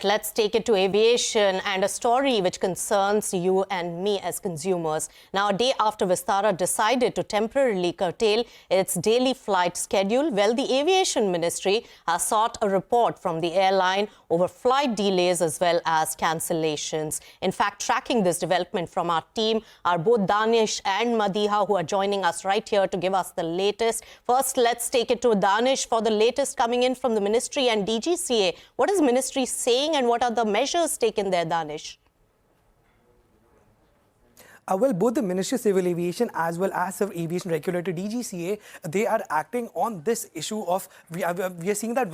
Let's take it to aviation and a story which concerns you and me as consumers. Now, a day after Vistara decided to temporarily curtail its daily flight schedule, well, the Aviation Ministry has sought a report from the airline over flight delays as well as cancellations. In fact, tracking this development from our team are both Daanish and Madeeha, who are joining us right here to give us the latest. First, let's take it to Daanish for the latest coming in from the Ministry and DGCA. What is Ministry saying? And what are the measures taken there, Daanish? Well, both the Ministry of Civil Aviation as well as the Aviation Regulator DGCA, they are acting on this issue of, we are seeing that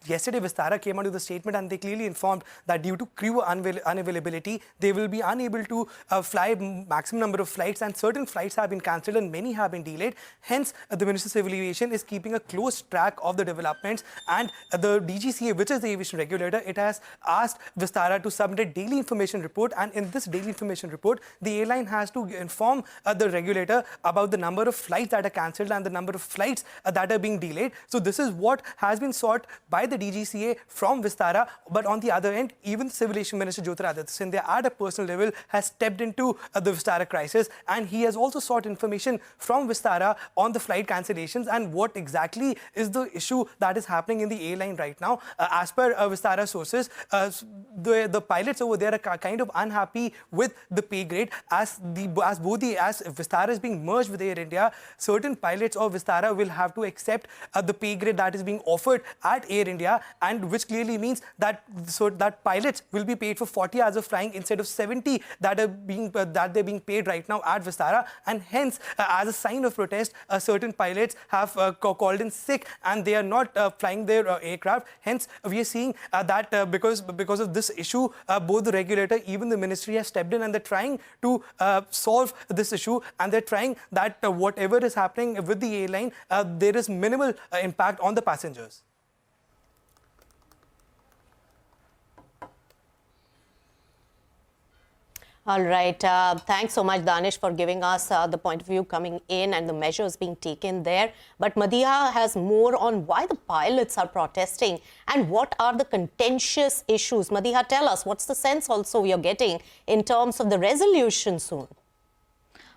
yesterday Vistara came out with a statement and they clearly informed that due to crew unavailability, they will be unable to fly maximum number of flights, and certain flights have been cancelled and many have been delayed. Hence, the Ministry of Civil Aviation is keeping a close track of the developments, and the DGCA, which is the Aviation Regulator, it has asked Vistara to submit a daily information report, and in this daily information report, the airline has to inform the regulator about the number of flights that are cancelled and the number of flights that are being delayed. So this is what has been sought by the DGCA from Vistara. But on the other end, even the Civil Aviation Minister Jyotiraditya M at a personal level has stepped into the Vistara crisis, and he has also sought information from Vistara on the flight cancellations and what exactly is the issue that is happening in the airline right now. As per Vistara sources, the pilots over there are kind of unhappy with the pay grade as Vistara is being merged with Air India. Certain pilots of Vistara will have to accept the pay grade that is being offered at Air India, and which clearly means that pilots will be paid for 40 hours of flying instead of 70 that they're being paid right now at Vistara. And hence, as a sign of protest, certain pilots have called in sick and they are not flying their aircraft. Hence, we are seeing that because of this issue, both the regulator, even the ministry has stepped in, and they're trying to solve this issue, and they're trying that whatever is happening with the airline, there is minimal impact on the passengers. All right. Thanks so much, Daanish, for giving us the point of view coming in and the measures being taken there. But Madeeha has more on why the pilots are protesting and what are the contentious issues. Madeeha, tell us, what's the sense also you're getting in terms of the resolution soon?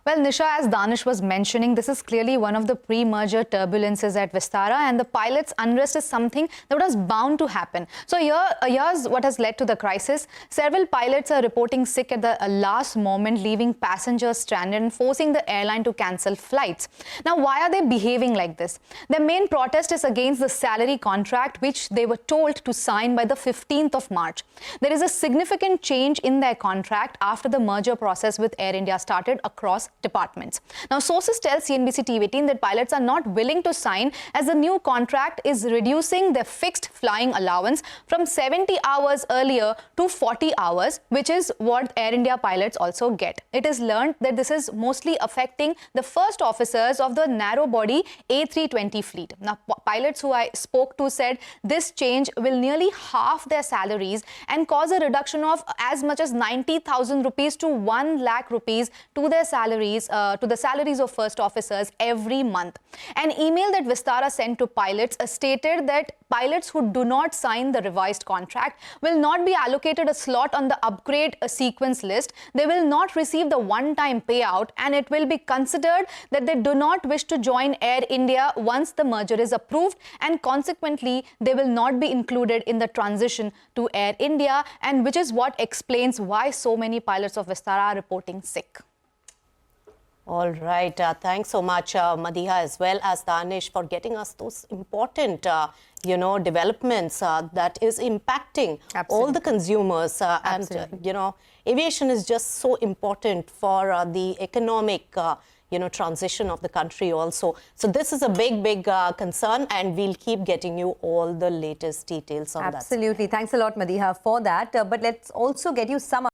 Well, Nisha, as Daanish was mentioning, this is clearly one of the pre-merger turbulences at Vistara, and the pilots' unrest is something that was bound to happen. So here's what has led to the crisis. Several pilots are reporting sick at the last moment, leaving passengers stranded and forcing the airline to cancel flights. Now, why are they behaving like this? Their main protest is against the salary contract, which they were told to sign by the 15th of March. There is a significant change in their contract after the merger process with Air India started across departments. Now, sources tell CNBC-TV18 that pilots are not willing to sign as the new contract is reducing their fixed flying allowance from 70 hours earlier to 40 hours, which is what Air India pilots also get. It is learned that this is mostly affecting the first officers of the narrow-body A320 fleet. Now, pilots who I spoke to said this change will nearly halve their salaries and cause a reduction of as much as 90,000 rupees to 1 lakh rupees to their salaries, to the salaries of first officers every month. An email that Vistara sent to pilots stated that pilots who do not sign the revised contract will not be allocated a slot on the upgrade sequence list. They will not receive the one-time payout, and it will be considered that they do not wish to join Air India once the merger is approved, and consequently, they will not be included in the transition to Air India, and which is what explains why so many pilots of Vistara are reporting sick. All right. Thanks so much, Madeeha, as well as Daanish, for getting us those important, developments that is impacting all the consumers. And, aviation is just so important for the economic, transition of the country also. So this is a big concern, and we'll keep getting you all the latest details on that. Absolutely. Thanks a lot, Madeeha, for that. But let's also get you some